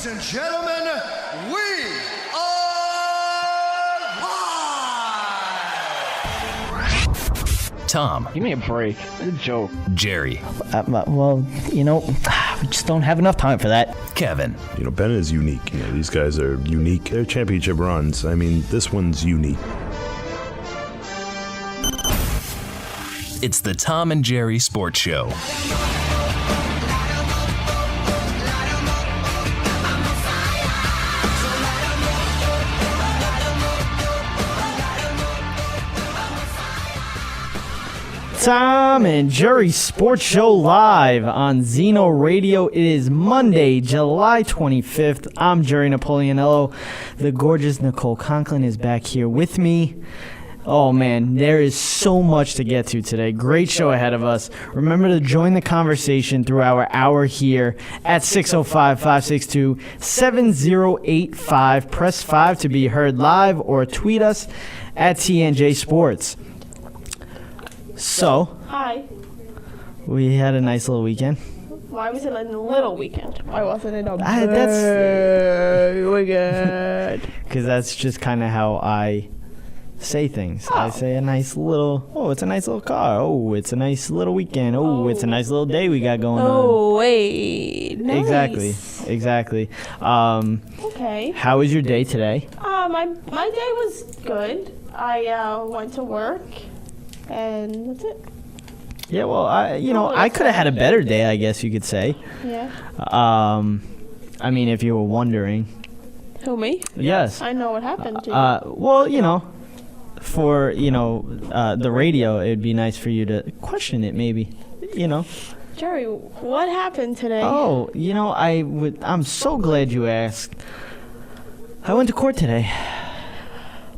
Ladies and gentlemen, we are live! Tom. Give me a break. It's a joke. Jerry. Well, we just don't have enough time for that. Kevin. Ben is unique. These guys are unique. Their championship runs, this one's unique. It's the Tom and Jerry Sports Show. Tom and Jerry Sports Show live on Zeno Radio. It is Monday, July 25th. I'm Jerry Napoleonello. The gorgeous Nicole Conklin is back here with me. Oh, man, there is so much to get to today. Great show ahead of us. Remember to join the conversation through our hour here at 605-562-7085. Press 5 to be heard live or tweet us at TNJ Sports. So, hi. We had a nice little weekend. Why was it a little weekend? Why wasn't it a big weekend? Because that's just kind of how I say things. Oh. I say a nice little, it's a nice little car. Oh, it's a nice little weekend. Oh, it's a nice little day we got going on. Oh, wait. Nice. Exactly. Okay. How was your day today? My day was good. I went to work, and that's it. Yeah, well, I could have had a better day, I guess you could say. Yeah. If you were wondering. Who, me? Yes. I know what happened to you. For, the radio, it'd be nice for you to question it, maybe, Jerry, what happened today? Oh, I'm so glad you asked. I went to court today.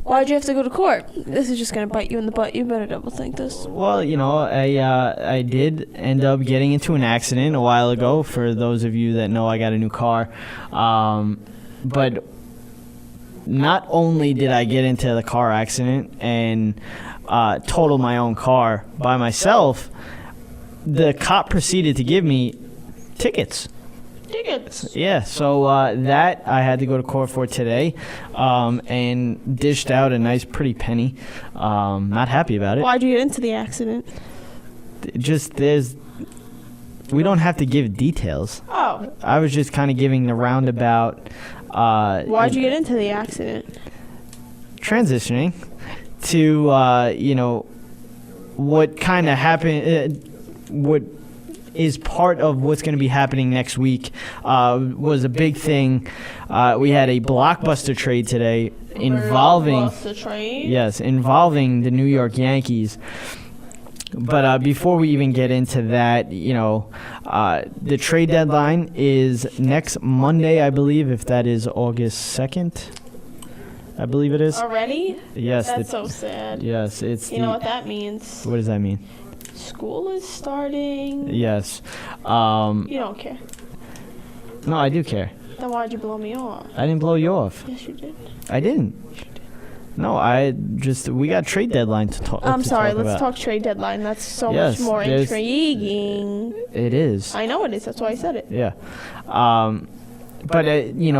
Why'd you have to go to court? This is just going to bite you in the butt. You better double think this. Well, I did end up getting into an accident a while ago. For those of you that know, I got a new car. But not only did I get into the car accident and total my own car by myself, the cop proceeded to give me tickets. Yeah, so that I had to go to court for today, and dished out a nice pretty penny. Not happy about it. Why'd you get into the accident? We don't have to give details. Oh. I was just kind of giving the roundabout. Why'd you get into the accident? Transitioning to, what kind of happened, what is part of what's going to be happening next week was a big thing. We had a blockbuster trade today involving the New York Yankees. But before we even get into that, the trade deadline is next Monday, I believe, if that is August 2nd. I believe it is. Already? Yes. That's so sad. Yes, it's. You know what that means? What does that mean? School is starting. Yes. You don't care. No, I do care. Then why'd you blow me off? I didn't blow you off. Yes, you did. I didn't. No, we got trade dedeadline to talk. I'm sorry, let's talk trade deadline. That's so much more intriguing. It is. I know it is. That's why I said it. Yeah. But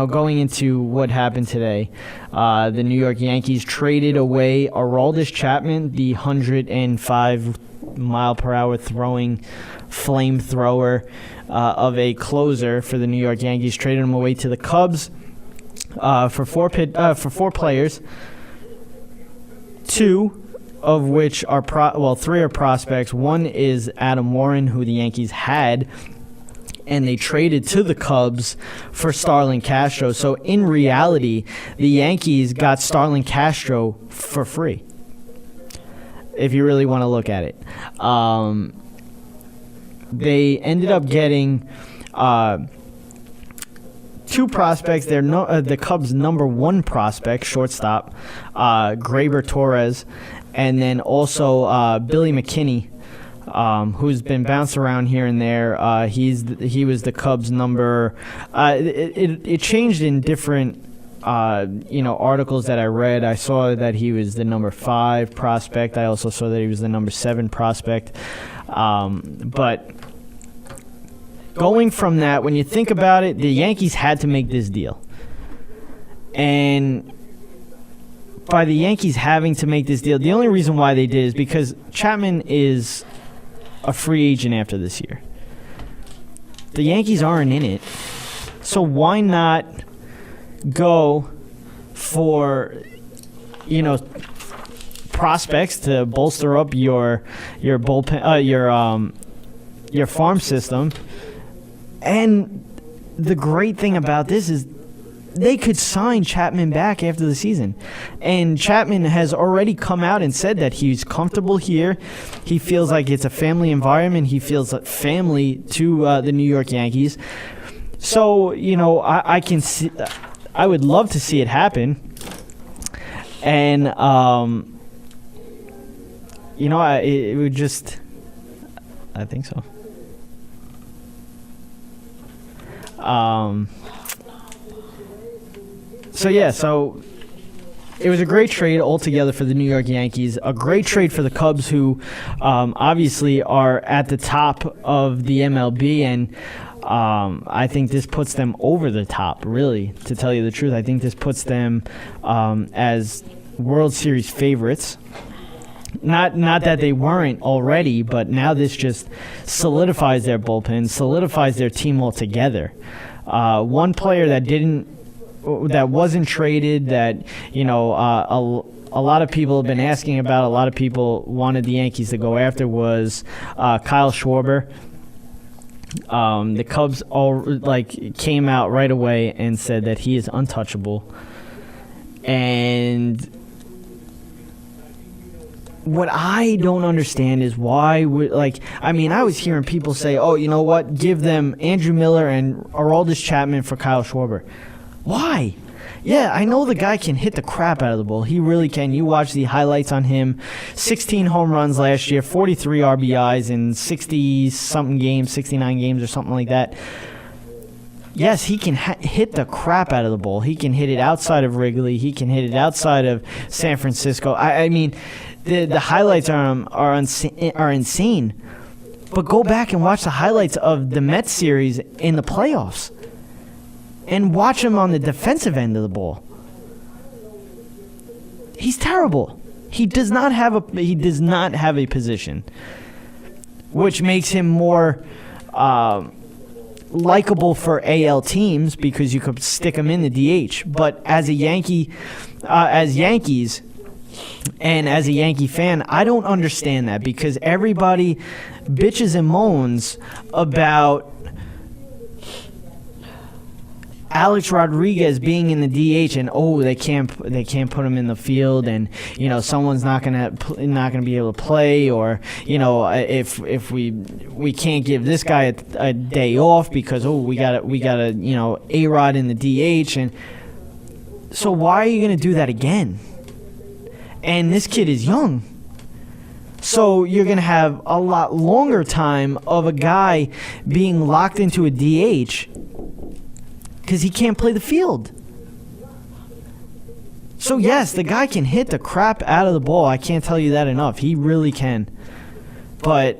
going into what happened today, the New York Yankees traded away Aroldis Chapman, the 105-mile-per-hour throwing flamethrower of a closer for the New York Yankees. Traded him away to the Cubs for four players, two of which are three are prospects. One is Adam Warren, who the Yankees had, and they traded to the Cubs for Starlin Castro. So in reality, the Yankees got Starlin Castro for free, if you really want to look at it. They ended up getting two prospects. They're the Cubs' number one prospect, shortstop, Graber Torres, and then also Billy McKinney, who's been bounced around here and there. He was the Cubs' number. It changed in different articles that I read. I saw that he was the number 5 prospect. I also saw that he was the number 7 prospect. But going from that, when you think about it, the Yankees had to make this deal. And by the Yankees having to make this deal, the only reason why they did is because Chapman is a free agent after this year. The Yankees aren't in it. So why not go for, prospects to bolster up your bullpen, your farm system? And the great thing about this is they could sign Chapman back after the season. And Chapman has already come out and said that he's comfortable here. He feels like it's a family environment. He feels like family to the New York Yankees. So, I can see, I would love to see it happen. And, it would just, I think so. So it was a great trade altogether for the New York Yankees. A great trade for the Cubs, who obviously are at the top of the MLB, and I think this puts them over the top, really, to tell you the truth. I think this puts them as World Series favorites. Not that they weren't already, but now this just solidifies their bullpen, solidifies their team altogether. One player that wasn't traded, that a lot of people have been asking about, a lot of people wanted the Yankees to go after, was Kyle Schwarber. The Cubs came out right away and said that he is untouchable. And what I don't understand is why I was hearing people say, oh, you know what, give them Andrew Miller and Aroldis Chapman for Kyle Schwarber. Why? Yeah, I know the guy can hit the crap out of the ball. He really can. You watch the highlights on him. 16 home runs last year, 43 RBIs in 60-something games, 69 games or something like that. Yes, he can hit the crap out of the ball. He can hit it outside of Wrigley. He can hit it outside of San Francisco. I mean, the highlights are insane. But go back and watch the highlights of the Mets series in the playoffs. And watch him on the defensive end of the ball. He's terrible. He does not have a position, which makes him more likable for AL teams because you could stick him in the DH. But as a Yankee, as Yankees, and as a Yankee fan, I don't understand that, because everybody bitches and moans about Alex Rodriguez being in the DH, and they can't put him in the field, and someone's not gonna be able to play, or if we can't give this guy a day off because we got A-Rod in the DH, and so why are you gonna do that again? And this kid is young. So you're going to have a lot longer time of a guy being locked into a DH because he can't play the field. So, yes, the guy can hit the crap out of the ball. I can't tell you that enough. He really can. But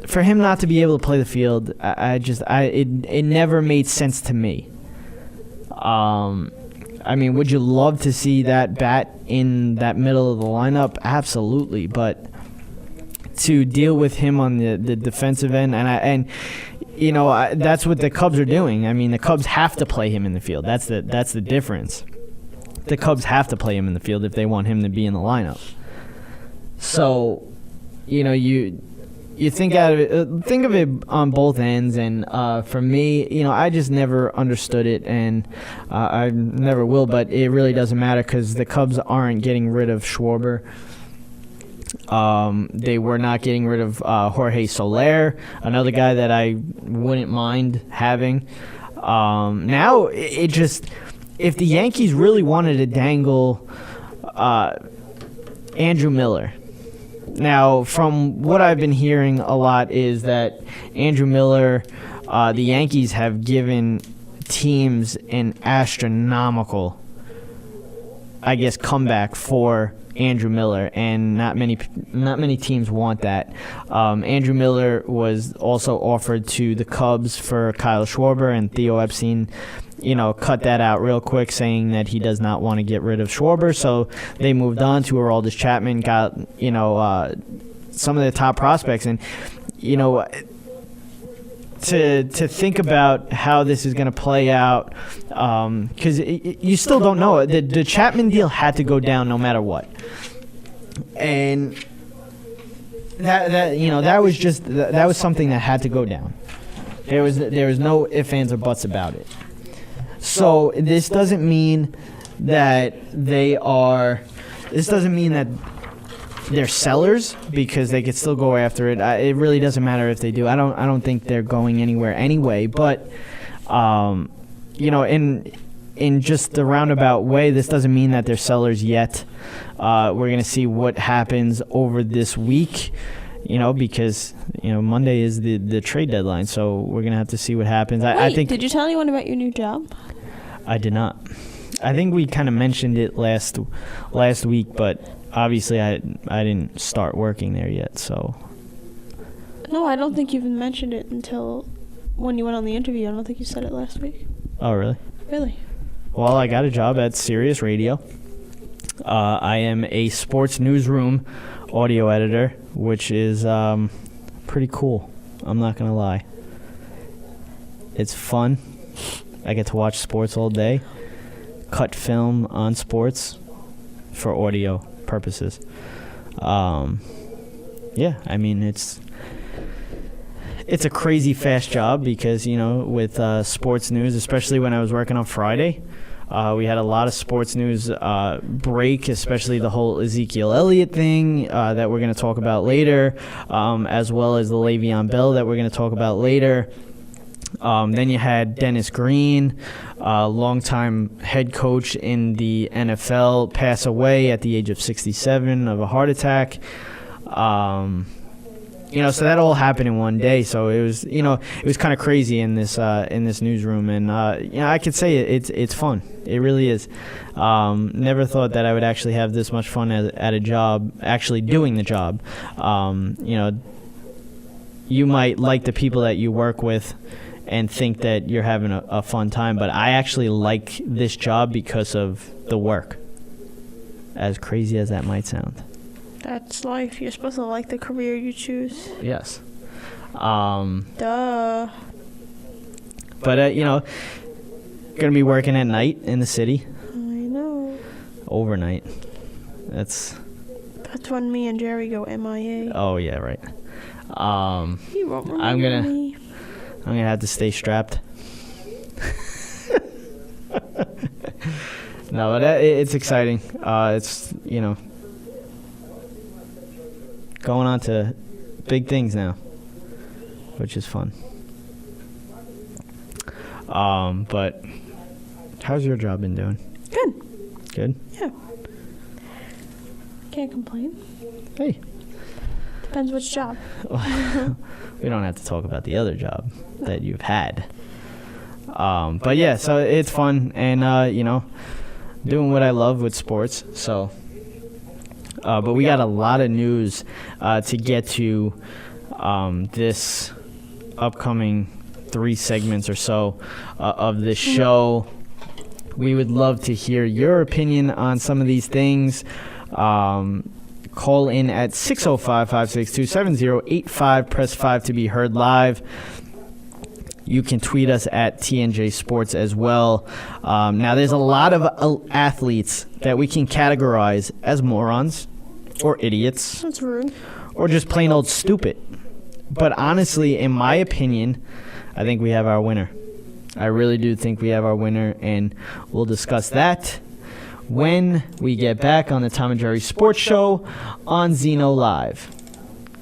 for him not to be able to play the field, it never made sense to me. Would you love to see that bat in that middle of the lineup? Absolutely, but to deal with him on the defensive end, that's what the Cubs are doing. I mean, the Cubs have to play him in the field. That's the difference. The Cubs have to play him in the field if they want him to be in the lineup. So, you think of it on both ends, and for me, I just never understood it, and I never will. But it really doesn't matter because the Cubs aren't getting rid of Schwarber. They were not getting rid of Jorge Soler, another guy that I wouldn't mind having. Now it just, if the Yankees really wanted to dangle Andrew Miller. Now, from what I've been hearing a lot is that Andrew Miller, the Yankees have given teams an astronomical, comeback for Andrew Miller, and not many teams want that. Andrew Miller was also offered to the Cubs for Kyle Schwarber, and Theo Epstein, cut that out real quick, saying that he does not want to get rid of Schwarber. So they moved on to Aroldis Chapman, got some of the top prospects, and to think about how this is going to play out, because you still don't know. The Chapman deal had to go down no matter what, and that was something that had to go down. There was no ifs, ands, or buts about it. So this doesn't mean that they're sellers, because they could still go after it. It really doesn't matter if they do. I don't think they're going anywhere anyway. But in just the roundabout way, this doesn't mean that they're sellers yet. We're gonna see what happens over this week. Because Monday is the trade deadline, so we're gonna have to see what happens. I think. Did you tell anyone about your new job? I did not. I think we kind of mentioned it last week, but obviously I didn't start working there yet. So. No, I don't think you even mentioned it until when you went on the interview. I don't think you said it last week. Oh, really? Really? Well, I got a job at Sirius Radio. I am a sports newsroom audio editor, which is pretty cool. I'm not going to lie. It's fun. I get to watch sports all day, cut film on sports for audio purposes. Yeah, I mean, it's a crazy fast job because, with sports news, especially when I was working on Friday, we had a lot of sports news break, especially the whole Ezekiel Elliott thing that we're going to talk about later, as well as the Le'Veon Bell that we're going to talk about later. Then you had Dennis Green, longtime head coach in the NFL, pass away at the age of 67 of a heart attack. So that all happened in one day. So it was kind of crazy in this newsroom, and I could say it's fun. It really is. Never thought that I would actually have this much fun at a job, actually doing the job. You might like the people that you work with and think that you're having a fun time, but I actually like this job because of the work. As crazy as that might sound. That's life. You're supposed to like the career you choose. Yes. Duh. But, going to be working at night in the city. I know. Overnight. That's when me and Jerry go MIA. Oh, yeah, right. He won't remember me. I'm going to have to stay strapped. No, but it's exciting. It's, going on to big things now, which is fun. But how's your job been doing? Good. Good? Yeah. Can't complain. Hey. Depends which job. We don't have to talk about the other job that you've had. But yeah, so it's fun, and doing what I love with sports. So, but we got a lot of news to get to this upcoming 3 segments or so of this show. We would love to hear your opinion on some of these things. Call in at 605-562-7085. Press 5 to be heard live. You can tweet us at TNJ Sports as well. Now, there's a lot of athletes that we can categorize as morons or idiots. That's rude. Or just plain old stupid. But honestly, in my opinion, I think we have our winner. I really do think we have our winner, and we'll discuss that when we get back on the Tom and Jerry Sports Show on Zeno Live.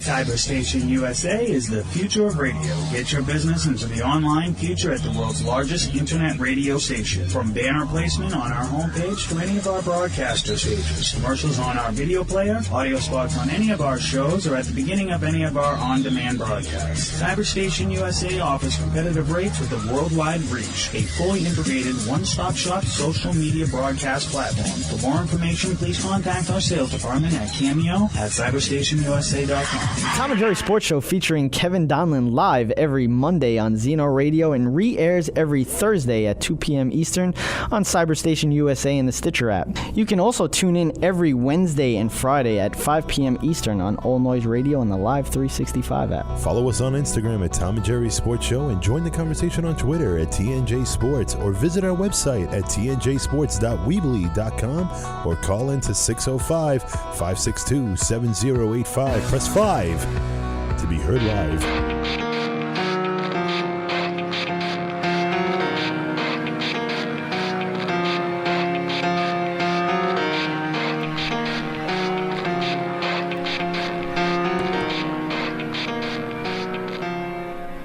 Cyberstation USA is the future of radio. Get your business into the online future at the world's largest internet radio station. From banner placement on our homepage to any of our broadcaster stages, commercials on our video player, audio spots on any of our shows, or at the beginning of any of our on-demand broadcasts. Cyberstation USA offers competitive rates with a worldwide reach. A fully integrated one-stop shop social media broadcast platform. For more information, please contact our sales department at cameo@cyberstationusa.com. Tom and Jerry Sports Show featuring Kevin Donlin live every Monday on Zeno Radio and re-airs every Thursday at 2 p.m. Eastern on Cyberstation USA and the Stitcher app. You can also tune in every Wednesday and Friday at 5 p.m. Eastern on All Noise Radio and the Live 365 app. Follow us on Instagram at Tom and Jerry Sports Show and join the conversation on Twitter at TNJ Sports, or visit our website at tnjsports.weebly.com or call in to 605-562-7085. Press 5 to be heard live.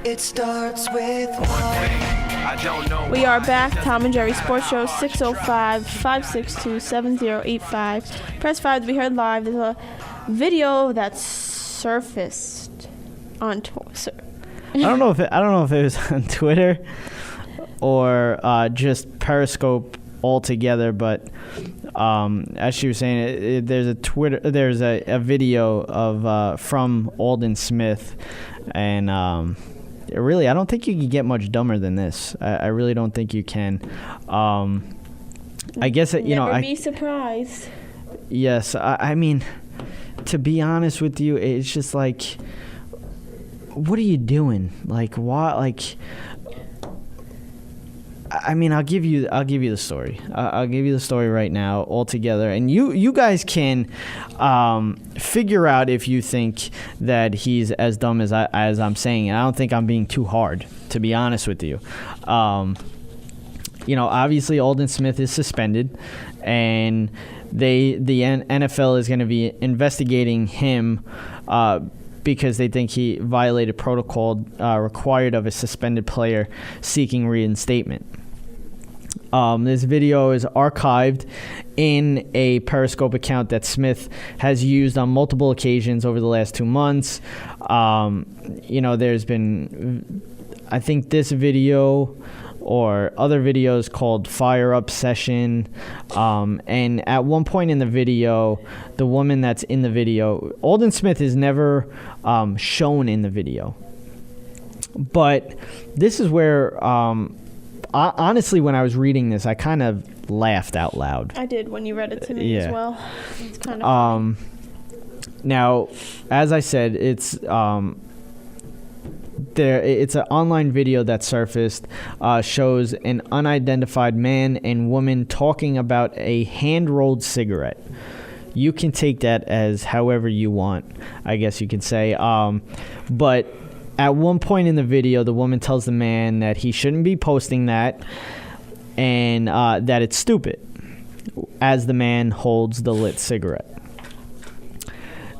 It starts with one. We are back. Tom and Jerry Sports Show, 605-562-7085. Press 5 to be heard live. There's a video that surfaced on Twitter. I don't know if it was on Twitter or just Periscope altogether, but as she was saying, there's a video of from Alden Smith, and really, I don't think you can get much dumber than this. I really don't think you can. I guess Never be surprised. Yes, I mean, to be honest with you, it's just like, what are you doing? Like, why? Like, I mean, I'll give you the story. I'll give you the story right now altogether, and you guys can figure out if you think that he's as dumb as I'm saying. And I don't think I'm being too hard, to be honest with you. Obviously Alden Smith is suspended, and the NFL is going to be investigating him because they think he violated protocol required of a suspended player seeking reinstatement. This video is archived in a Periscope account that Smith has used on multiple occasions over the last 2 months. There's been, I think, this video or other videos called Fire Up Session. And at one point in the video, the woman that's in the video, Alden Smith is never shown in the video. But this is where, honestly, when I was reading this, I kind of laughed out loud. I did when you read it to me as well. It's kind of funny. Now, as I said, it's an online video that surfaced, shows an unidentified man and woman talking about a hand-rolled cigarette. You can take that as however you want, I guess you could say. But at one point in the video, the woman tells the man that he shouldn't be posting that and that it's stupid, as the man holds the lit cigarette.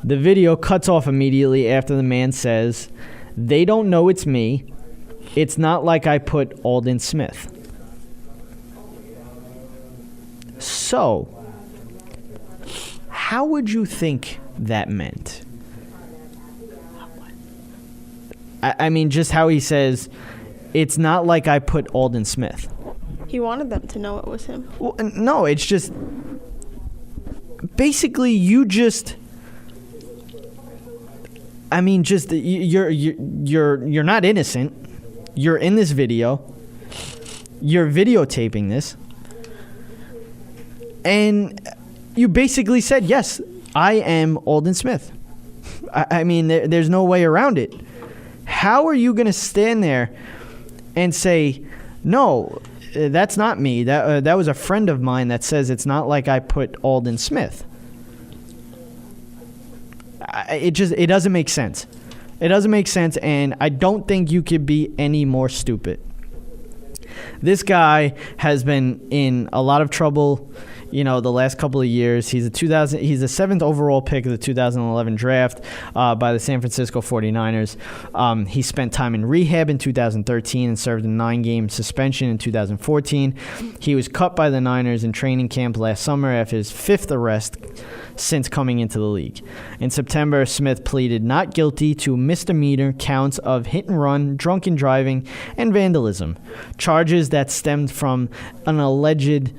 The video cuts off immediately after the man says, "They don't know it's me. It's not like I put Alden Smith." So, how would you think that meant? I mean, just how he says, "It's not like I put Alden Smith." He wanted them to know it was him. Well, no, it's just basically you're not innocent. You're in this video. You're videotaping this. And you basically said, "Yes, I am Alden Smith." I mean, there's no way around it. How are you going to stand there and say, "No, that's not me. That was a friend of mine that says it's not like I put Alden Smith"? It doesn't make sense. It doesn't make sense, and I don't think you could be any more stupid. This guy has been in a lot of trouble the last couple of years. He's the 7th overall pick of the 2011 draft by the San Francisco 49ers. He spent time in rehab in 2013 and served a 9-game suspension in 2014. He was cut by the Niners in training camp last summer after his 5th arrest since coming into the league. In September, Smith pleaded not guilty to misdemeanor counts of hit and run, drunken driving, and vandalism, charges that stemmed from an alleged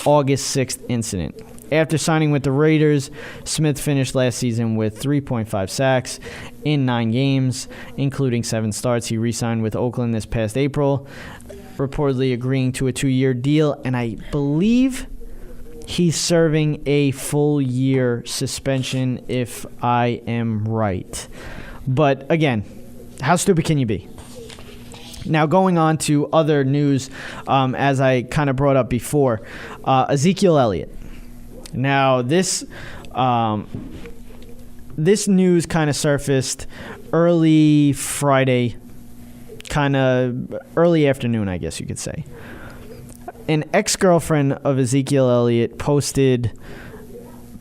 August 6th incident. After signing with the Raiders, Smith finished last season with 3.5 sacks in 9 games, including 7 starts. He re-signed with Oakland this past April, reportedly agreeing to a 2-year deal, and I believe he's serving a full year suspension, if I am right. But again, how stupid can you be? Now, going on to other news, as I kind of brought up before, Ezekiel Elliott. Now, this news kind of surfaced early Friday, kind of early afternoon, I guess you could say. An ex-girlfriend of Ezekiel Elliott posted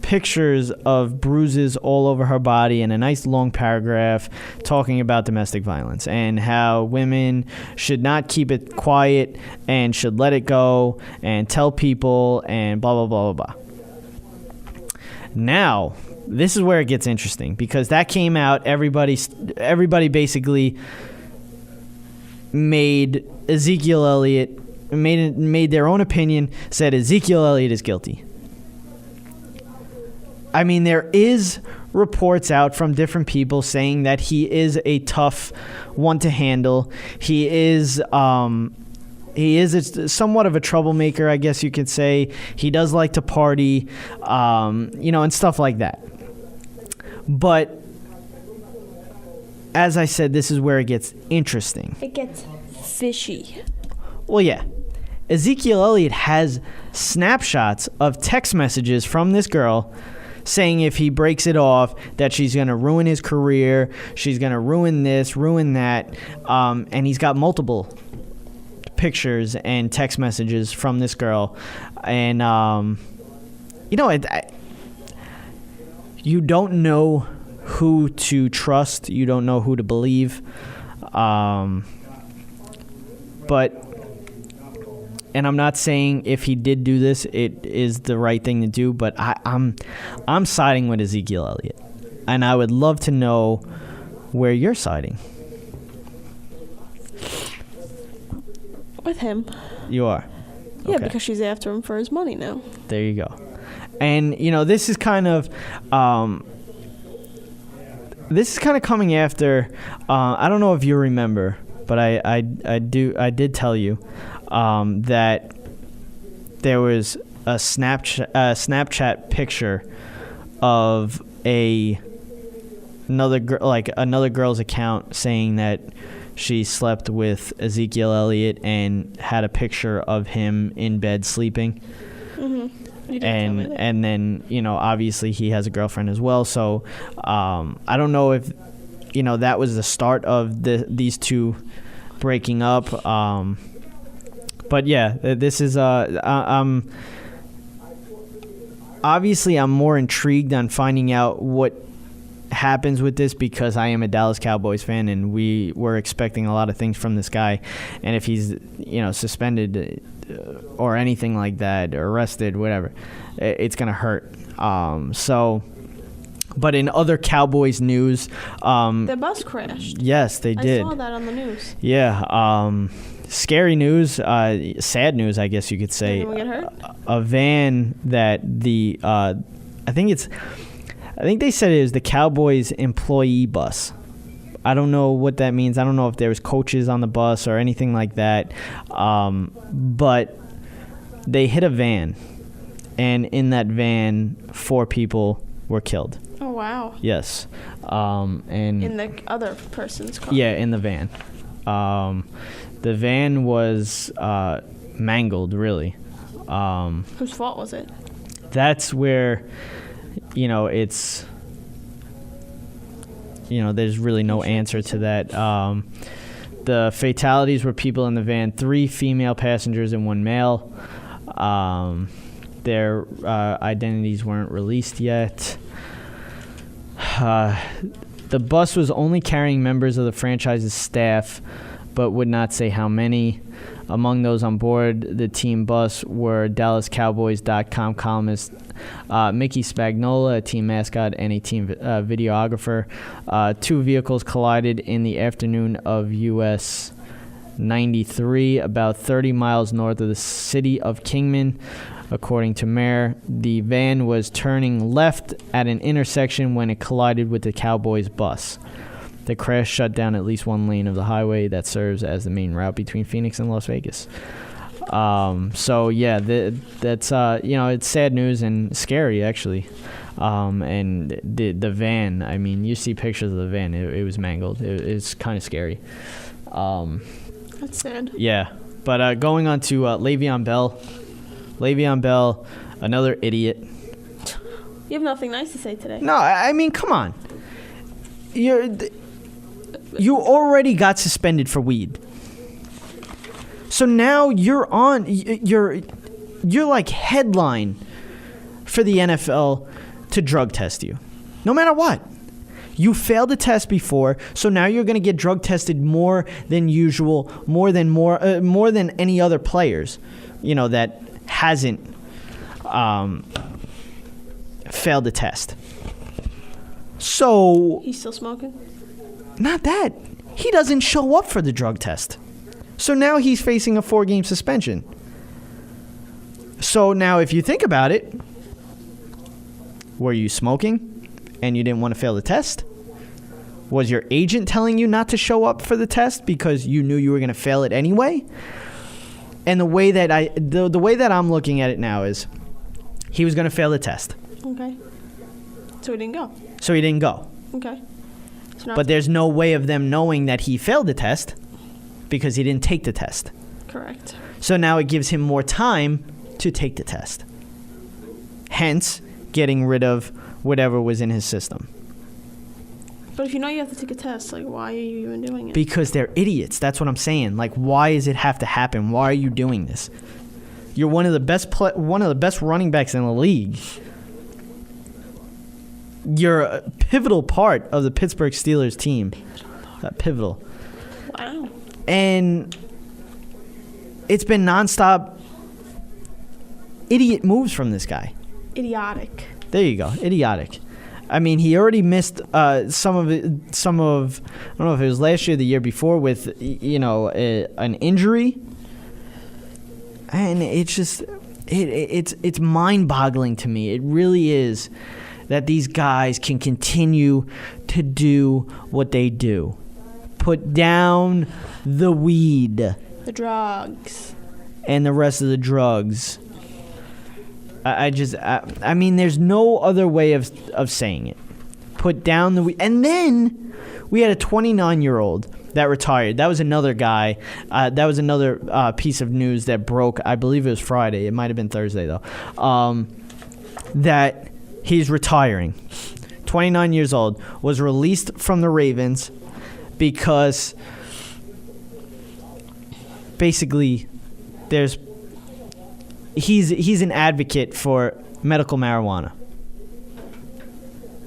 pictures of bruises all over her body and a nice long paragraph talking about domestic violence and how women should not keep it quiet and should let it go and tell people and blah, blah, blah, blah, blah. Now, this is where it gets interesting because that came out. Everybody basically made Ezekiel Elliott made their own opinion, said Ezekiel Elliott is guilty. I mean, there is reports out from different people saying that he is a tough one to handle. He is somewhat of a troublemaker, I guess you could say. He does like to party, and stuff like that. But as I said, this is where it gets interesting. It gets fishy. Well, yeah. Ezekiel Elliott has snapshots of text messages from this girl saying if he breaks it off, that she's going to ruin his career, she's going to ruin this, ruin that, and he's got multiple pictures and text messages from this girl. And, you don't know who to trust, you don't know who to believe, but... And I'm not saying if he did do this, it is the right thing to do, but I'm siding with Ezekiel Elliott. And I would love to know where you're siding. With him. You are? Yeah, Okay. because she's after him for his money now. There you go. And, this is kind of... coming after... I don't know if you remember, but I did tell you... that there was a Snapchat picture of another girl's account saying that she slept with Ezekiel Elliott and had a picture of him in bed sleeping. Mm-hmm. And then obviously he has a girlfriend as well. So I don't know if that was the start of these two breaking up. But yeah, this is obviously I'm more intrigued on finding out what happens with this because I am a Dallas Cowboys fan and we were expecting a lot of things from this guy, and if he's suspended or anything like that, or arrested, whatever, it's gonna hurt. But in other Cowboys news, their bus crashed. Yes, they did. I saw that on the news. Yeah. Scary news, sad news, I guess you could say. Did anyone get hurt? A van that I think they said it was the Cowboys employee bus. I don't know what that means. I don't know if there was coaches on the bus or anything like that. But they hit a van, and in that van, 4 people were killed. Oh, wow. Yes. And in the other person's car. Yeah, in the van. The van was mangled, really. Whose fault was it? That's where, it's, there's really no answer to that. The fatalities were people in the van, 3 female passengers and 1 male. Their identities weren't released yet. The bus was only carrying members of the franchise's staff, but would not say how many. Among those on board the team bus were DallasCowboys.com columnist Mickey Spagnola, a team mascot, and a team videographer. Two vehicles collided in the afternoon of US 93, about 30 miles north of the city of Kingman. According to Mayor, the van was turning left at an intersection when it collided with the Cowboys bus. The crash shut down at least one lane of the highway that serves as the main route between Phoenix and Las Vegas. So yeah, that's it's sad news and scary actually. And the van, I mean, you see pictures of the van, it was mangled. It's kind of scary. That's sad. Yeah, but going on to Le'Veon Bell. Le'Veon Bell, another idiot. You have nothing nice to say today. No, I mean, come on. You already got suspended for weed. So now you're like headline for the NFL to drug test you. No matter what. You failed the test before, so now you're going to get drug tested more than usual, more than any other players, that hasn't failed the test. So He's still smoking? not that. He doesn't show up for the drug test. So now he's facing a 4-game suspension. So now if you think about it, were you smoking and you didn't want to fail the test? Was your agent telling you not to show up for the test because you knew you were going to fail it anyway? And the way that I'm looking at it now is he was going to fail the test. Okay. So he didn't go? Okay. But there's no way of them knowing that he failed the test because he didn't take the test. Correct. So now it gives him more time to take the test. Hence, getting rid of whatever was in his system. But if you know you have to take a test, why are you even doing it? Because they're idiots. That's what I'm saying. Why does it have to happen? Why are you doing this? You're one of the best running backs in the league. You're a pivotal part of the Pittsburgh Steelers team. Pivotal. Wow. And it's been nonstop idiot moves from this guy. Idiotic. There you go. Idiotic. I mean, he already missed some of I don't know if it was last year or the year before with, an injury. And it's just, it's mind-boggling to me. It really is that these guys can continue to do what they do. Put down the weed. The drugs. And the rest of the drugs. I mean, there's no other way of saying it. Put down the weed. And then we had a 29-year-old that retired. That was another guy. That was another piece of news that broke. I believe it was Friday. It might have been Thursday, though. That he's retiring. 29 years old. Was released from the Ravens because basically he's an advocate for medical marijuana.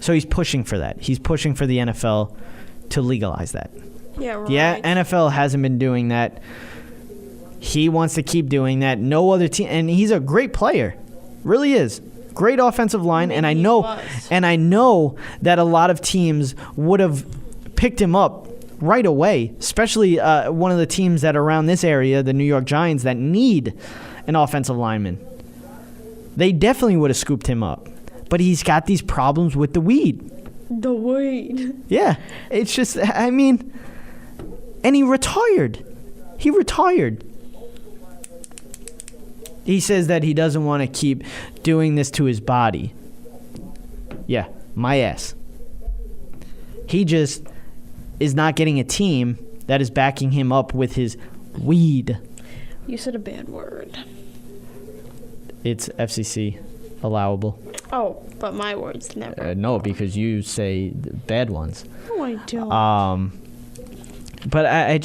So he's pushing for that. He's pushing for the NFL to legalize that. Yeah, right. Yeah, NFL hasn't been doing that. He wants to keep doing that. No other team, and he's a great player. Really is. Great offensive line, and I know that a lot of teams would have picked him up right away, especially one of the teams that are around this area, the New York Giants, that need an offensive lineman. They definitely would have scooped him up. But he's got these problems with the weed. The weed. Yeah. It's just, I mean, and he retired. He says that he doesn't want to keep doing this to his body. Yeah, my ass. He just is not getting a team that is backing him up with his weed. You said a bad word. It's FCC allowable. Oh, but my words never. No, because you say bad ones. No, I don't. But I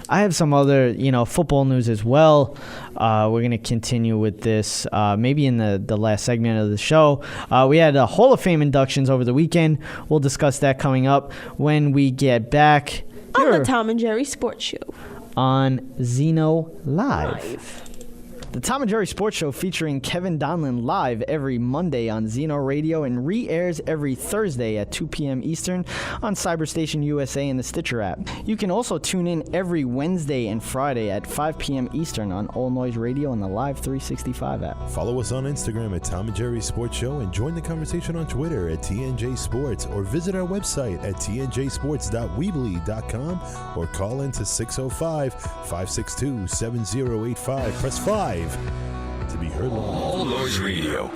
have some other, football news as well. We're going to continue with this maybe in the last segment of the show. We had Hall of Fame inductions over the weekend. We'll discuss that coming up when we get back on the Tom and Jerry Sports Show on Zeno Live. The Tom and Jerry Sports Show featuring Kevin Donlin live every Monday on Zeno Radio and re-airs every Thursday at 2 p.m. Eastern on Cyberstation USA and the Stitcher app. You can also tune in every Wednesday and Friday at 5 p.m. Eastern on All Noise Radio and the Live 365 app. Follow us on Instagram at Tom and Jerry Sports Show and join the conversation on Twitter at TNJ Sports or visit our website at tnjsports.weebly.com or call in to 605-562-7085. Press 5 to be heard live. All Noise Radio.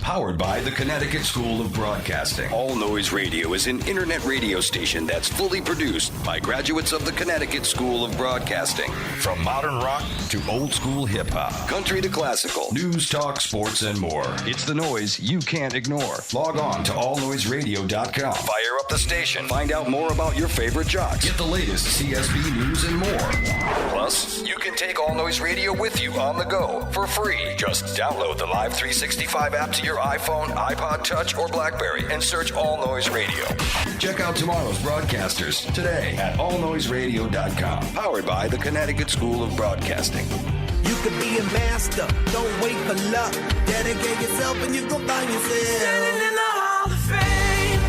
Powered by the Connecticut School of Broadcasting. All Noise Radio is an internet radio station that's fully produced by graduates of the Connecticut School of Broadcasting. From modern rock to old school hip hop, country to classical, news, talk, sports, and more. It's the noise you can't ignore. Log on to allnoiseradio.com. Fire up the station. Find out more about your favorite jocks. Get the latest CSB news and more. Plus, you can take All Noise Radio with you on the go for free. Just download the Live 365 app to your iPhone, iPod Touch, or BlackBerry and search All Noise Radio. Check out tomorrow's broadcasters today at allnoiseradio.com. Powered by the Connecticut School of Broadcasting. You could be a master, don't wait for luck. Dedicate yourself and you go find yourself. Standing in the Hall of Fame.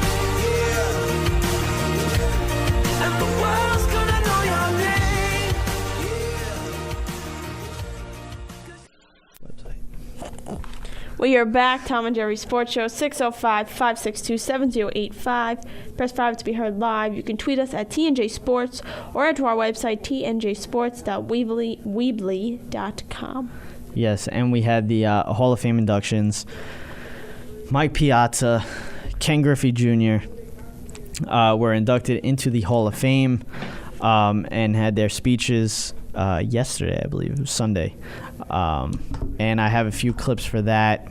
Yeah. And the world's gonna know your name. We are back, Tom and Jerry Sports Show, 605-562-7085. Press 5 to be heard live. You can tweet us at TNJ Sports or head to our website, tnjsports.weebly.com. Yes, and we had the Hall of Fame inductions. Mike Piazza, Ken Griffey Jr. Were inducted into the Hall of Fame and had their speeches yesterday, I believe. It was Sunday. And I have a few clips for that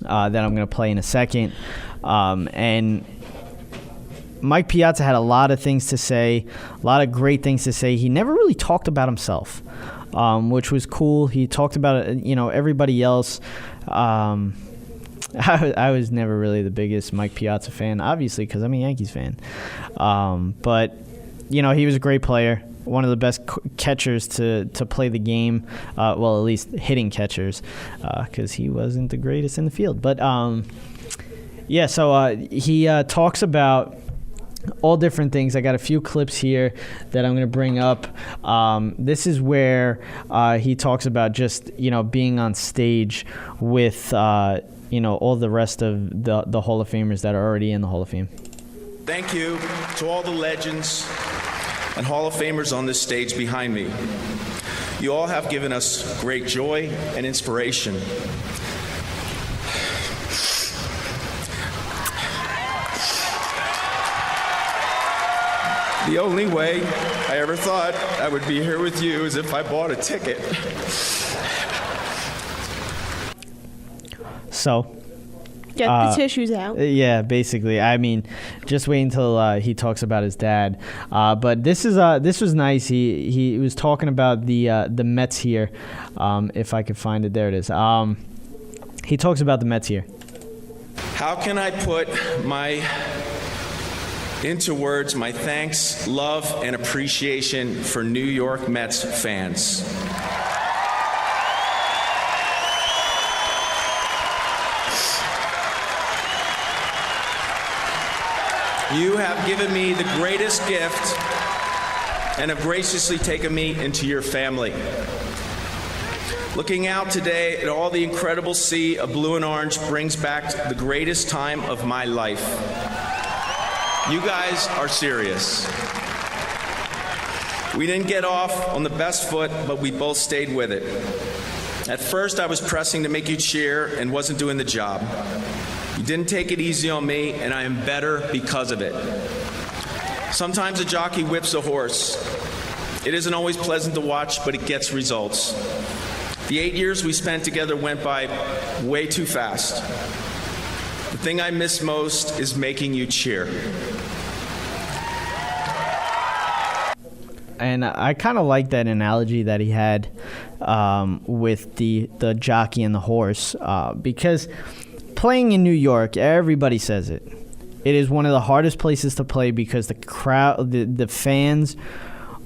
that I'm going to play in a second. And Mike Piazza had a lot of things to say, a lot of great things to say. He never really talked about himself, which was cool. He talked about, everybody else. I was never really the biggest Mike Piazza fan, obviously, because I'm a Yankees fan. But, he was a great player. One of the best catchers to play the game, well, at least hitting catchers, because he wasn't the greatest in the field. But, so he talks about all different things. I got a few clips here that I'm going to bring up. This is where he talks about just, being on stage with, all the rest of the Hall of Famers that are already in the Hall of Fame. Thank you to all the legends and Hall of Famers on this stage behind me. You all have given us great joy and inspiration. The only way I ever thought I would be here with you is if I bought a ticket. So, get the tissues out. Yeah, basically. I mean, just wait until he talks about his dad. But this was nice. He was talking about the Mets here. If I could find it, there it is. He talks about the Mets here. How can I put into words my thanks, love, and appreciation for New York Mets fans? You have given me the greatest gift and have graciously taken me into your family. Looking out today at all the incredible sea of blue and orange brings back the greatest time of my life. You guys are serious. We didn't get off on the best foot, but we both stayed with it. At first, I was pressing to make you cheer and wasn't doing the job. You didn't take it easy on me, and I am better because of it. Sometimes a jockey whips a horse. It isn't always pleasant to watch, but it gets results. The 8 years we spent together went by way too fast. The thing I miss most is making you cheer. And I kind of like that analogy that he had with the jockey and the horse, because playing in New York, everybody says it. It is one of the hardest places to play because the crowd, the fans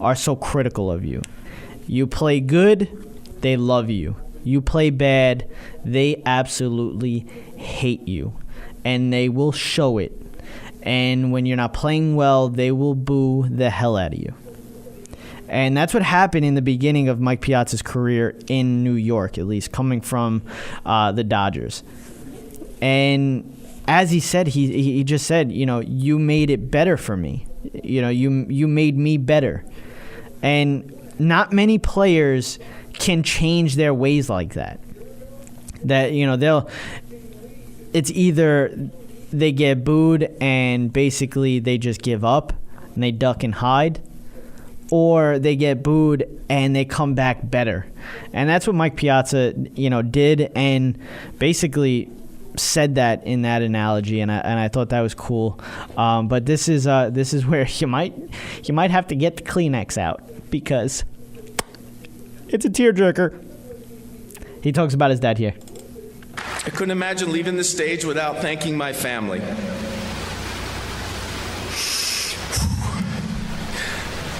are so critical of you. You play good, they love you. You play bad, they absolutely hate you. And they will show it. And when you're not playing well, they will boo the hell out of you. And that's what happened in the beginning of Mike Piazza's career in New York, at least, coming from the Dodgers. And as he said, he just said, you made it better for me. You made me better. And not many players can change their ways like that. It's either they get booed and basically they just give up and they duck and hide, or they get booed and they come back better. And that's what Mike Piazza, did, and basically said that in that analogy, and I thought that was cool. But this is where you might have to get the Kleenex out, because it's a tearjerker. He talks about his dad here. I couldn't imagine leaving the stage without thanking my family.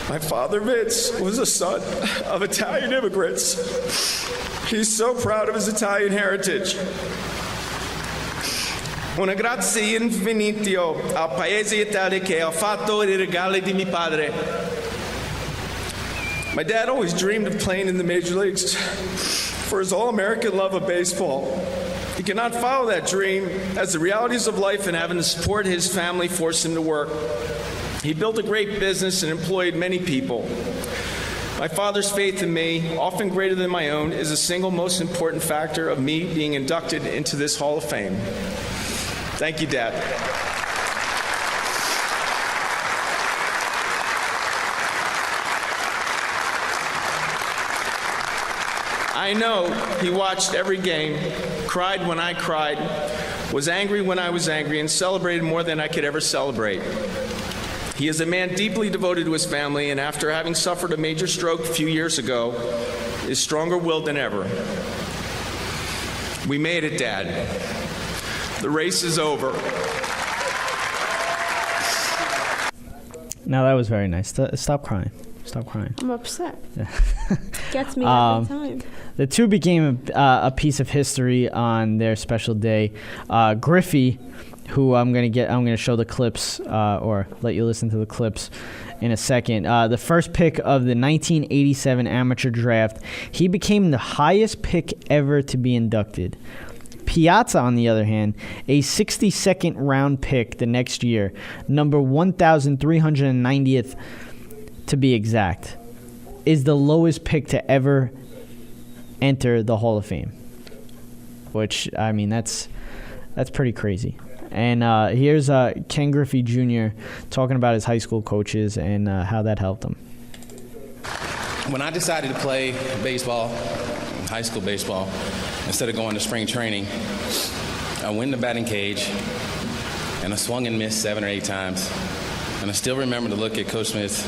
My father, Vince, was a son of Italian immigrants. He's so proud of his Italian heritage. Una grazie infinito al paese Italia che ha fatto I regali di mio padre. My dad always dreamed of playing in the major leagues for his all-American love of baseball. He could not follow that dream as the realities of life and having to support his family forced him to work. He built a great business and employed many people. My father's faith in me, often greater than my own, is the single most important factor of me being inducted into this Hall of Fame. Thank you, Dad. I know he watched every game, cried when I cried, was angry when I was angry, and celebrated more than I could ever celebrate. He is a man deeply devoted to his family, and after having suffered a major stroke a few years ago, is stronger-willed than ever. We made it, Dad. The race is over. Now that was very nice. Stop crying. Stop crying. I'm upset. Gets me every time. The two became a piece of history on their special day. Griffey, who I'm gonna show the clips, or let you listen to the clips in a second. The first pick of the 1987 amateur draft, he became the highest pick ever to be inducted. Piazza, on the other hand, a 62nd round pick the next year, number 1,390th to be exact, is the lowest pick to ever enter the Hall of Fame. Which, I mean, that's pretty crazy. And here's Ken Griffey Jr. talking about his high school coaches and how that helped him. When I decided to play baseball, high school baseball, instead of going to spring training, I went in the batting cage and I swung and missed 7 or 8 times. And I still remember the look at Coach Smith's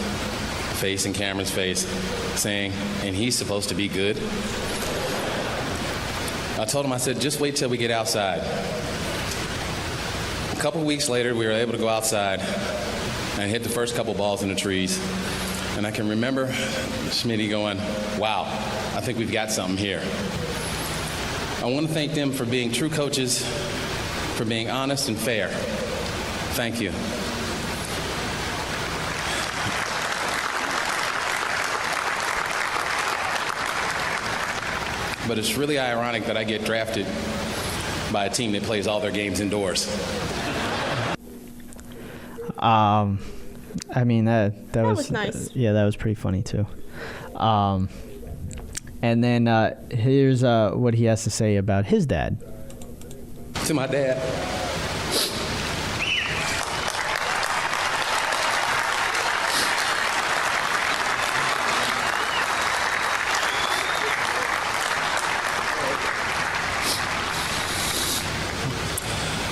face and Cameron's face saying, and he's supposed to be good. I told him, I said, just wait till we get outside. A couple weeks later, we were able to go outside and hit the first couple balls in the trees. And I can remember Schmitty going, wow, I think we've got something here. I want to thank them for being true coaches, for being honest and fair. Thank you. But it's really ironic that I get drafted by a team that plays all their games indoors. I mean, that was nice. Yeah, that was pretty funny too. And then here's what he has to say about his dad. To my dad,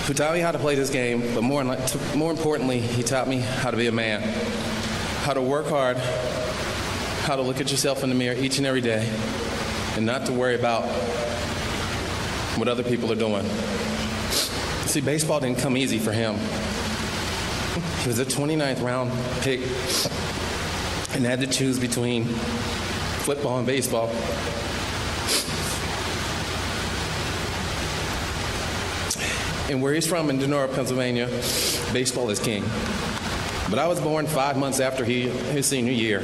who taught me how to play this game, but more importantly, he taught me how to be a man, how to work hard, how to look at yourself in the mirror each and every day and not to worry about what other people are doing. See, baseball didn't come easy for him. He was a 29th round pick and had to choose between football and baseball. And where he's from in Denora, Pennsylvania, baseball is king. But I was born 5 months after his senior year.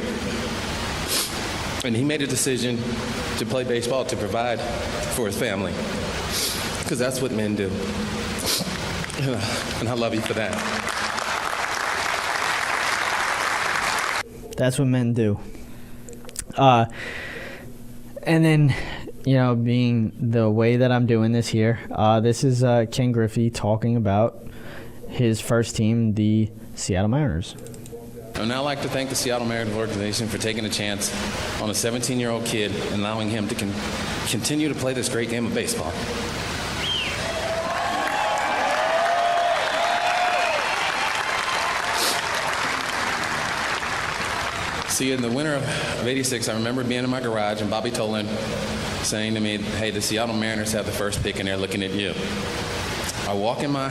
And he made a decision to play baseball to provide for his family. Because that's what men do. And I love you for that. That's what men do. And then, being the way that I'm doing this here, this is Ken Griffey talking about his first team, the Seattle Mariners. I'd now like to thank the Seattle Mariners organization for taking a chance on a 17-year-old kid and allowing him to continue to play this great game of baseball. See, in the winter of '86, I remember being in my garage and Bobby Tolan saying to me, hey, the Seattle Mariners have the first pick and they're looking at you. I walk in my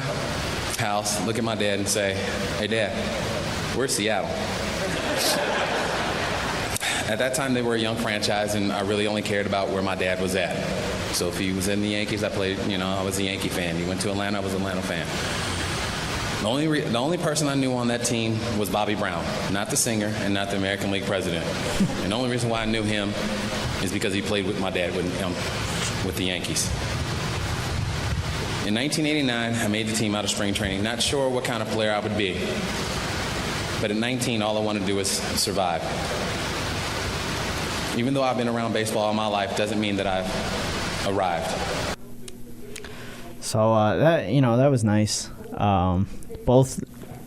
house, look at my dad and say, hey, Dad, where's Seattle? At that time, they were a young franchise, and I really only cared about where my dad was at. So if he was in the Yankees, I played, I was a Yankee fan. He went to Atlanta, I was an Atlanta fan. The only person I knew on that team was Bobby Brown, not the singer and not the American League president. And the only reason why I knew him is because he played with my dad with the Yankees. In 1989, I made the team out of spring training, not sure what kind of player I would be. But at 19, all I wanted to do was survive. Even though I've been around baseball all my life, doesn't mean that I've arrived. So that was nice. Both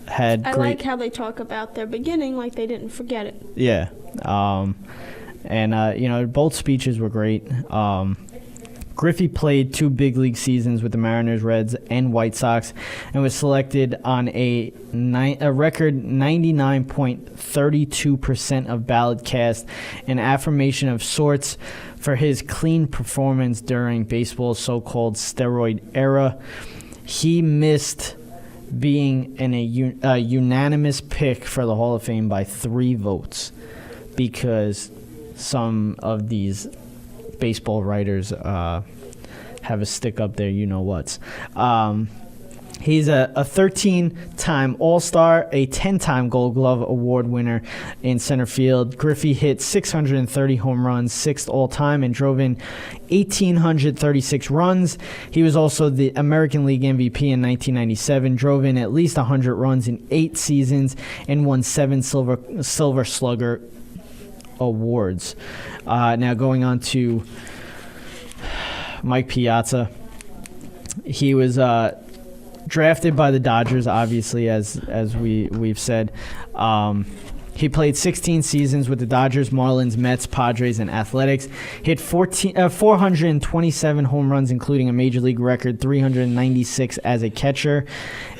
had I great... like how they talk about their beginning like they didn't forget it. Yeah. Both speeches were great. Griffey played 2 big league seasons with the Mariners, Reds, and White Sox, and was selected on a record 99.32% of ballot cast, an affirmation of sorts for his clean performance during baseball's so-called steroid era. He missed being in a unanimous pick for the Hall of Fame by 3 votes because some of these baseball writers have a stick up there, you-know-whats. He's a 13-time All-Star, a 10-time Gold Glove Award winner in center field. Griffey hit 630 home runs, 6th all-time, and drove in 1,836 runs. He was also the American League MVP in 1997, drove in at least 100 runs in 8 seasons, and won 7 Silver Slugger awards. Now going on to Mike Piazza. He was drafted by the Dodgers, obviously, as we've said. He played 16 seasons with the Dodgers, Marlins, Mets, Padres, and Athletics. Hit 427 home runs, including a major league record 396 as a catcher.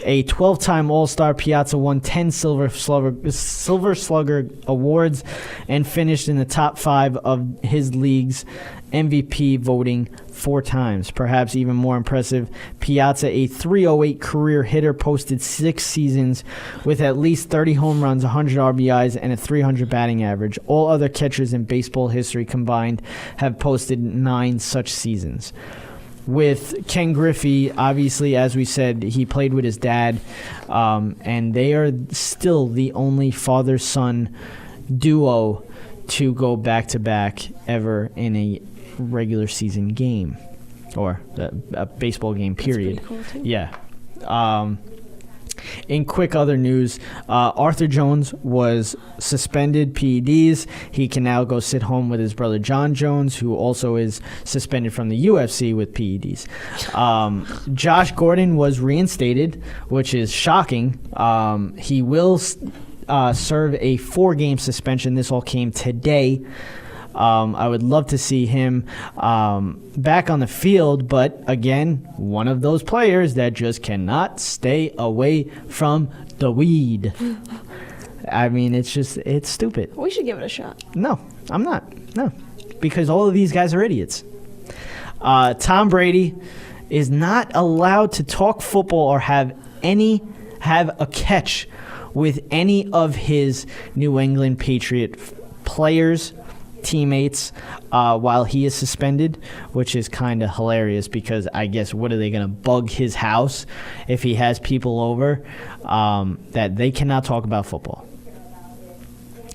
A 12-time All-Star, Piazza won 10 Silver Slugger awards and finished in the top 5 of his league's MVP voting 4 times. Perhaps even more impressive, Piazza, a .308 career hitter, posted 6 seasons with at least 30 home runs, 100 RBIs, and a .300 batting average. All other catchers in baseball history combined have posted 9 such seasons. With Ken Griffey, obviously, as we said, he played with his dad, and they are still the only father-son duo to go back-to-back ever in a regular season game, or a baseball game, period. That's pretty cool, too. Yeah. In quick other news, Arthur Jones was suspended, PEDs. He can now go sit home with his brother John Jones, who also is suspended from the UFC with PEDs. Josh Gordon was reinstated, which is shocking. He will serve a 4-game suspension. This all came today. I would love to see him back on the field, but again, one of those players that just cannot stay away from the weed. I mean, it's stupid. We should give it a shot. No, I'm not. No. Because all of these guys are idiots. Tom Brady is not allowed to talk football or have a catch with any of his New England Patriot players, teammates, while he is suspended, which is kind of hilarious because I guess what are they going to bug his house if he has people over that they cannot talk about football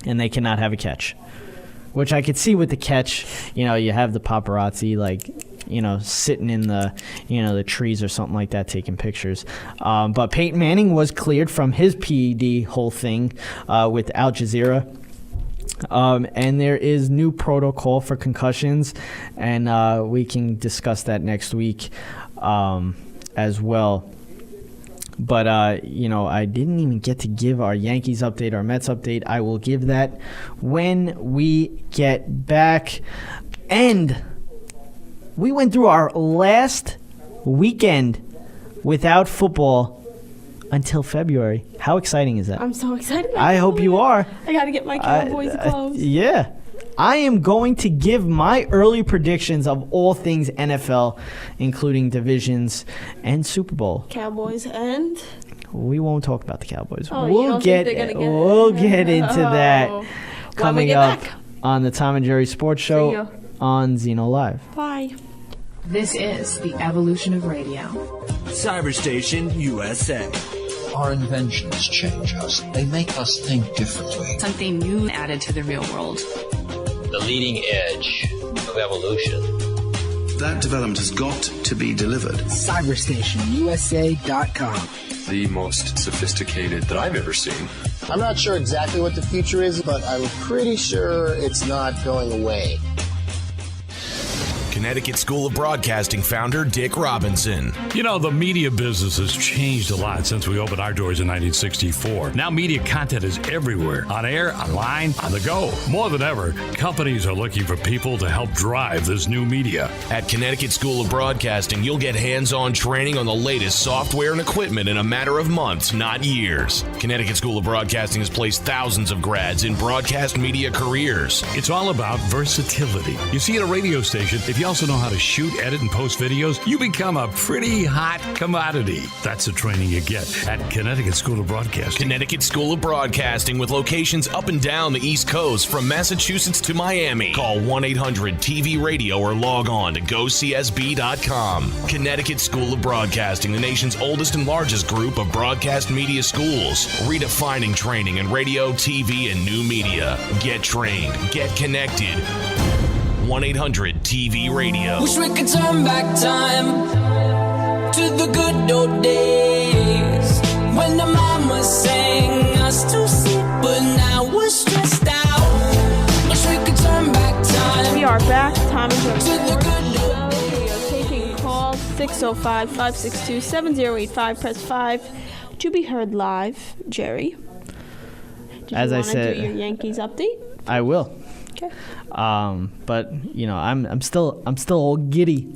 and they cannot have a catch, which I could see with the catch. You know, you have the paparazzi sitting in the trees or something like that taking pictures. But Peyton Manning was cleared from his PED whole thing with Al Jazeera. And there is new protocol for concussions, and we can discuss that next week as well. But, I didn't even get to give our Yankees update, our Mets update. I will give that when we get back. And we went through our last weekend without football until February. How exciting is that? I'm so excited. I hope you are. I got to get my Cowboys clothes. Yeah. I am going to give my early predictions of all things NFL, including divisions and Super Bowl. Cowboys and? We won't talk about the Cowboys. Oh, we'll get into that coming up on the Tom and Jerry Sports Show on Zeno Live. Bye. This is the evolution of radio. Cyberstation USA. Our inventions change us. They make us think differently. Something new added to the real world. The leading edge of evolution. That development has got to be delivered. CyberstationUSA.com. The most sophisticated that I've ever seen. I'm not sure exactly what the future is, but I'm pretty sure it's not going away. Connecticut School of Broadcasting founder Dick Robinson. You know, the media business has changed a lot since we opened our doors in 1964. Now media content is everywhere, on air, online, on the go. More than ever, companies are looking for people to help drive this new media. At Connecticut School of Broadcasting, you'll get hands-on training on the latest software and equipment in a matter of months, not years. Connecticut School of Broadcasting has placed thousands of grads in broadcast media careers. It's all about versatility. You see, at a radio station, if you also know how to shoot, edit, and post videos, you become a pretty hot commodity. That's the training you get at Connecticut School of Broadcasting. Connecticut School of Broadcasting with locations up and down the East Coast from Massachusetts to Miami. Call 1-800-TV-RADIO or log on to GoCSB.com. Connecticut School of Broadcasting, the nation's oldest and largest group of broadcast media schools. Redefining training in radio, TV, and new media. Get trained. Get connected. 1-800-TV-RADIO. Wish we could turn back time to the good old days when the mama sang us to sleep, but now we're stressed out. Wish we could turn back time. We are back, Tom and Jerry. To the good old days. We are taking calls 605-562-7085. Press 5 to be heard live. Jerry, as I said, do your Yankees update? I will. Okay. But I'm still all giddy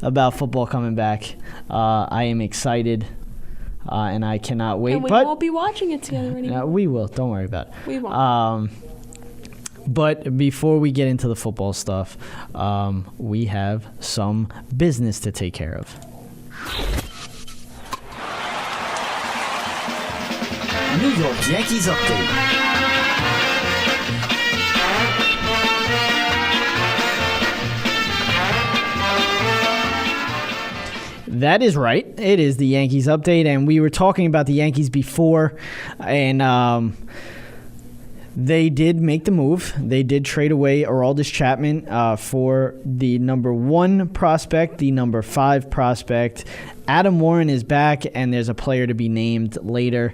about football coming back. I am excited, and I cannot wait. And we won't be watching it together anymore. We will. Don't worry about it. We won't. But before we get into the football stuff, we have some business to take care of. New York Yankees update. That is right. It is the Yankees update, and we were talking about the Yankees before, and they did make the move. They did trade away Aroldis Chapman for the number 1 prospect, the number 5 prospect. Adam Warren is back, and there's a player to be named later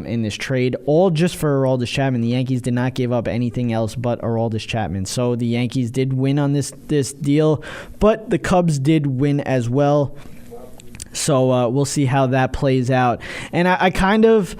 in this trade, all just for Aroldis Chapman. The Yankees did not give up anything else but Aroldis Chapman. So the Yankees did win on this deal, but the Cubs did win as well. So we'll see how that plays out. And I kind of,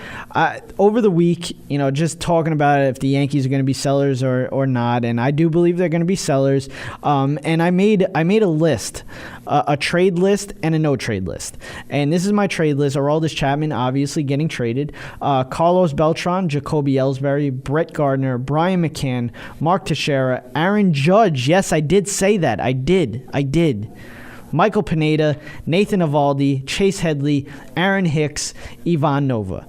over the week, just talking about if the Yankees are going to be sellers or not, and I do believe they're going to be sellers. And I made a list, a trade list and a no trade list. And this is my trade list. Aroldis Chapman obviously getting traded. Carlos Beltran, Jacoby Ellsbury, Brett Gardner, Brian McCann, Mark Teixeira, Aaron Judge. Yes, I did say that. I did. Michael Pineda, Nathan Eovaldi, Chase Headley, Aaron Hicks, Ivan Nova.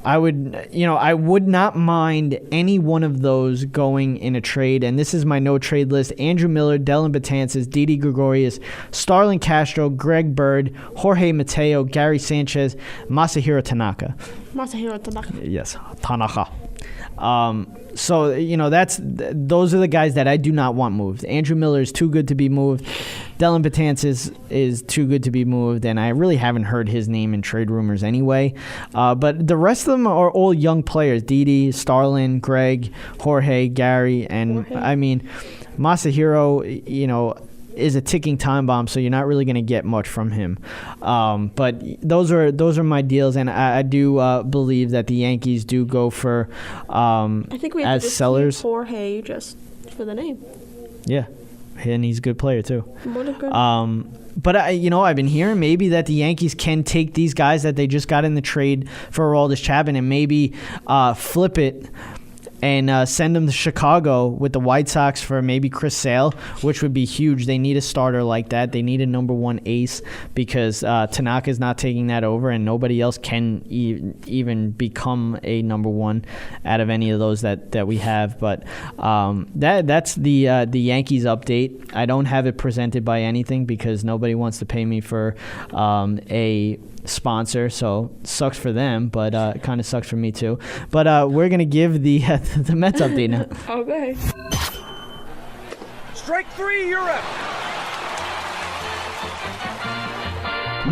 I would not mind any one of those going in a trade, and this is my no trade list: Andrew Miller, Dellin Betances, Didi Gregorius, Starlin Castro, Greg Bird, Jorge Mateo, Gary Sanchez, Masahiro Tanaka. Yes, Tanaka. So those are the guys that I do not want moved. Andrew Miller is too good to be moved. Dellin Betances is too good to be moved, and I really haven't heard his name in trade rumors anyway. But the rest of them are all young players: Didi, Starlin, Greg, Jorge, Gary, and Masahiro. Is a ticking time bomb, so you're not really going to get much from him. But those are my deals, and I do believe that the Yankees do go for I think we have as to just sellers. Jorge just for the name. Yeah, and he's a good player too. What a good. But I've been hearing maybe that the Yankees can take these guys that they just got in the trade for Aroldis Chapman and maybe flip it and send them to Chicago with the White Sox for maybe Chris Sale, which would be huge. They need a starter like that. They need a number one ace because Tanaka's not taking that over, and nobody else can even become a number one out of any of those that we have. But that's the Yankees update. I don't have it presented by anything because nobody wants to pay me for a sponsor, so sucks for them, but it kind of sucks for me too. But we're gonna give the Mets update now. Okay. Strike three, you're out.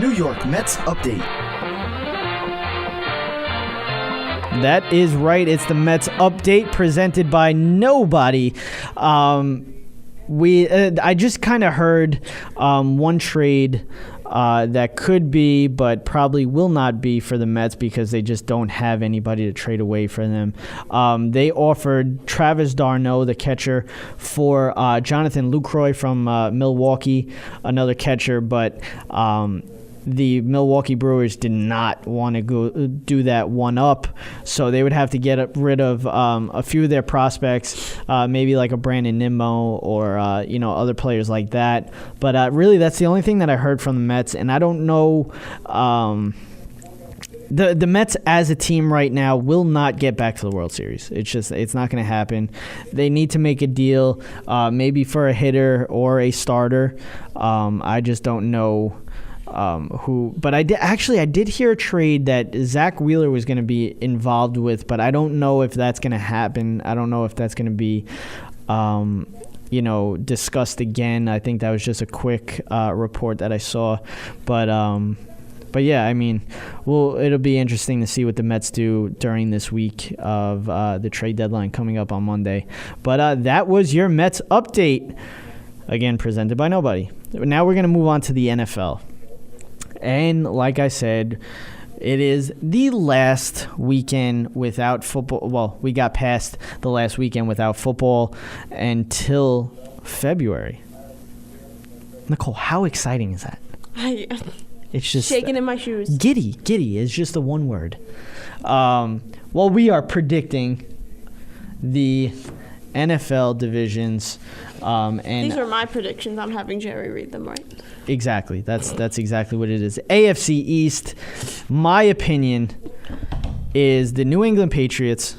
New York Mets update. That is right. It's the Mets update presented by nobody. I just kind of heard one trade that could be, but probably will not be for the Mets because they just don't have anybody to trade away for them. They offered Travis d'Arnaud, the catcher, for Jonathan Lucroy from Milwaukee, another catcher, but the Milwaukee Brewers did not want to go do that one up, so they would have to get rid of a few of their prospects, maybe like a Brandon Nimmo or other players like that. But really, that's the only thing that I heard from the Mets, and I don't know. The Mets as a team right now will not get back to the World Series. It's not going to happen. They need to make a deal, maybe for a hitter or a starter. I just don't know. Who? But I did hear a trade that Zach Wheeler was going to be involved with, but I don't know if that's going to happen. I don't know if that's going to be, discussed again. I think that was just a quick report that I saw, but yeah, I mean, it'll be interesting to see what the Mets do during this week of the trade deadline coming up on Monday. But that was your Mets update, again presented by nobody. Now we're going to move on to the NFL. And like I said, it is the last weekend without football. Well, we got past the last weekend without football until February. Nicole, how exciting is that? It's just shaking in my shoes. Giddy is just the one word. We are predicting the NFL divisions. And these are my predictions. I'm having Jerry read them, right? Exactly. That's exactly what it is. AFC East, my opinion, is the New England Patriots,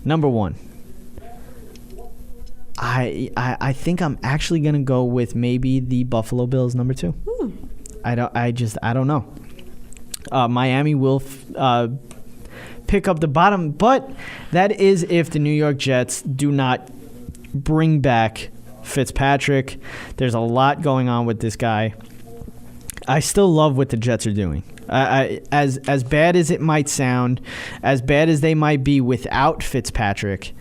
number one. I think I'm actually gonna go with maybe the Buffalo Bills, number two. I don't know. Miami will pick up the bottom, but that is if the New York Jets do not bring back Fitzpatrick. There's a lot going on with this guy. I still love what the Jets are doing. As bad as it might sound, as bad as they might be without Fitzpatrick,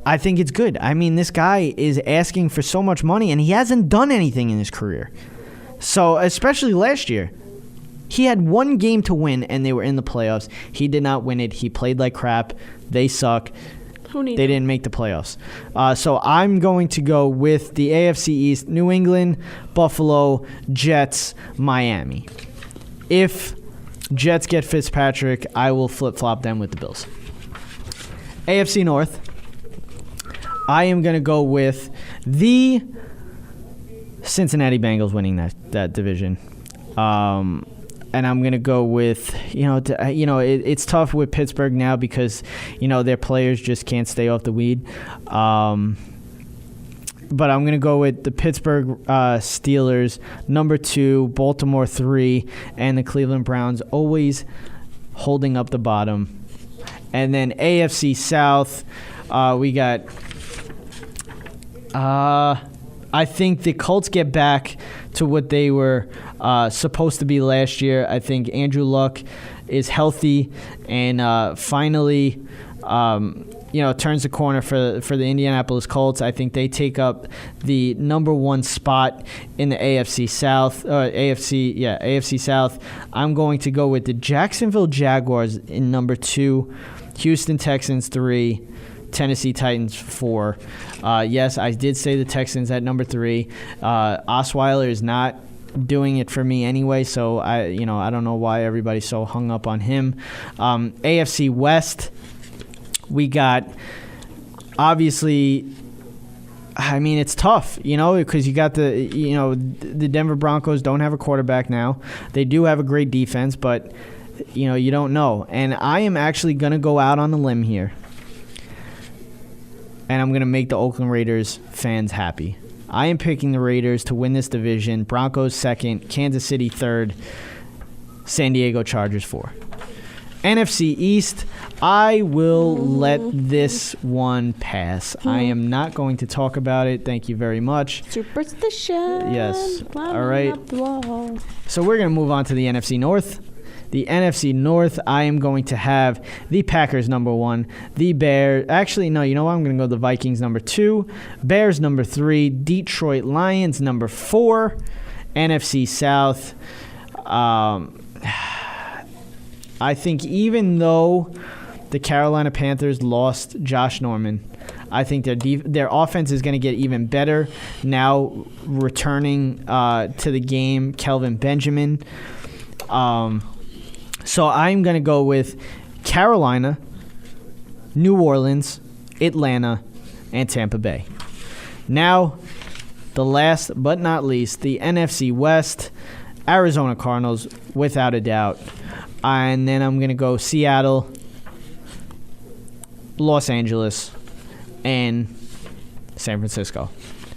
I think it's good. I mean, this guy is asking for so much money, and he hasn't done anything in his career. So, especially last year. He had one game to win, and they were in the playoffs. He did not win it. He played like crap. They suck. They didn't make the playoffs. So I'm going to go with the AFC East, New England, Buffalo, Jets, Miami. If Jets get Fitzpatrick, I will flip-flop them with the Bills. AFC North, I am going to go with the Cincinnati Bengals winning that division. And I'm going to go with, it's tough with Pittsburgh now because, their players just can't stay off the weed. But I'm going to go with the Pittsburgh Steelers, number 2, Baltimore 3, and the Cleveland Browns always holding up the bottom. And then AFC South, we got, I think the Colts get back to what they were supposed to be last year. I think Andrew Luck is healthy and finally, turns the corner for the Indianapolis Colts. I think they take up the number 1 spot in the AFC South. AFC South. I'm going to go with the Jacksonville Jaguars in number 2, Houston Texans 3, Tennessee Titans 4. Yes, I did say the Texans at number 3. Osweiler is not doing it for me anyway, so I don't know why everybody's so hung up on him. AFC West, we got, obviously, I mean, it's tough, because you got the Denver Broncos don't have a quarterback now. They do have a great defense, but, you don't know. And I am actually going to go out on a limb here, and I'm going to make the Oakland Raiders fans happy. I am picking the Raiders to win this division. Broncos 2nd, Kansas City 3rd, San Diego Chargers 4. NFC East, I will let this one pass. I am not going to talk about it. Thank you very much. Superstition. Yes. All right. So we're going to move on to the NFC North. The NFC North, I am going to have the Packers number 1, the Bears. Actually, no, you know what? I'm going to go the Vikings number 2, Bears number 3, Detroit Lions number 4, NFC South. I think even though the Carolina Panthers lost Josh Norman, I think their offense is going to get even better now returning to the game, Kelvin Benjamin. So I'm going to go with Carolina, New Orleans, Atlanta, and Tampa Bay. Now, the last but not least, the NFC West, Arizona Cardinals, without a doubt. And then I'm going to go Seattle, Los Angeles, and San Francisco.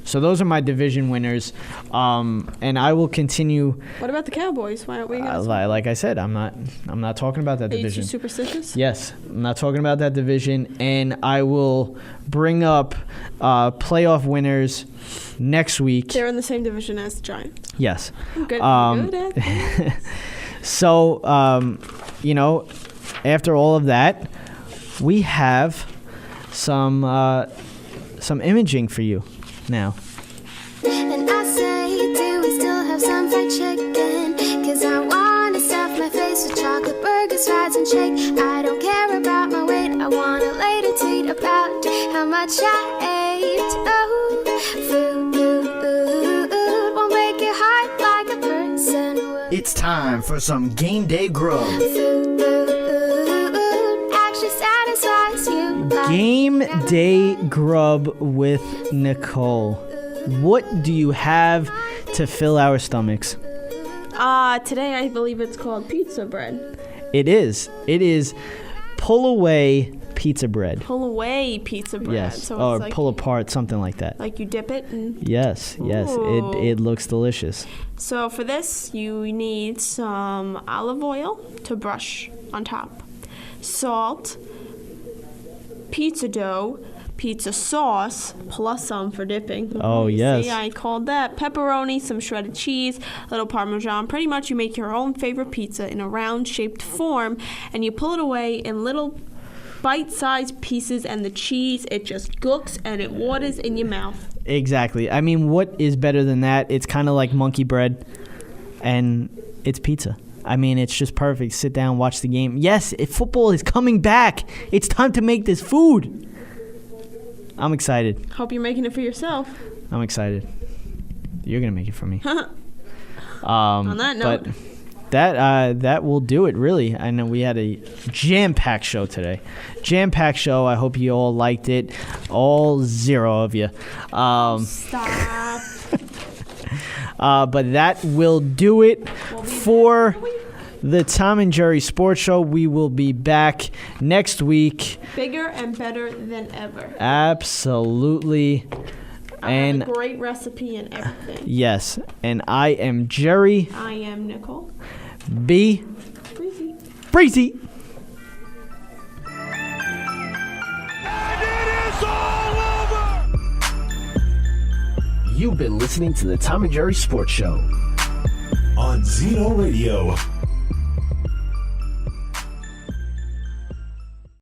So those are my division winners, and I will continue. What about the Cowboys? Why aren't we? Like I said, I'm not talking about that division. Are you too superstitious? Yes, I'm not talking about that division, and I will bring up playoff winners next week. They're in the same division as the Giants. Yes. I'm good at that. So, after all of that, we have some imaging for you now. And I say, do we still have some fried chicken? 'Cause I want to stuff my face with chocolate burgers, fries, and shake. I don't care about my weight. I want to later tweet about how much I ate. Oh, food won't make your heart like a person would. It's time for some game day grub. Food actually satisfies you. Game day grub with Nicole. What do you have to fill our stomachs? Today I believe it's called pizza bread. It is. It is pull away pizza bread. Pull away pizza bread. Yes, So or it's like pull apart, something like that. Like you dip it and... Yes. Ooh. It looks delicious. So for this, you need some olive oil to brush on top, salt, pizza dough, pizza sauce, plus some for dipping. Oh, yes. See, I called that. Pepperoni, some shredded cheese, a little Parmesan. Pretty much you make your own favorite pizza in a round-shaped form, and you pull it away in little bite-sized pieces, and the cheese, it just cooks and it waters in your mouth. Exactly. I mean, what is better than that? It's kind of like monkey bread. and it's pizza. I mean, it's just perfect. Sit down, watch the game. Yes, football is coming back. It's time to make this food. I'm excited. Hope you're making it for yourself. I'm excited. You're going to make it for me. On that note. But that will do it, really. I know we had a jam-packed show today. Jam-packed show. I hope you all liked it. All 0 of you. Stop. But that will do it for the Tom and Jerry Sports Show. We will be back next week. Bigger and better than ever. Absolutely. I have a great recipe and everything. Yes. And I am Jerry. I am Nicole. B. Breezy. You've been listening to the Tom and Jerry Sports Show on Zeno Radio.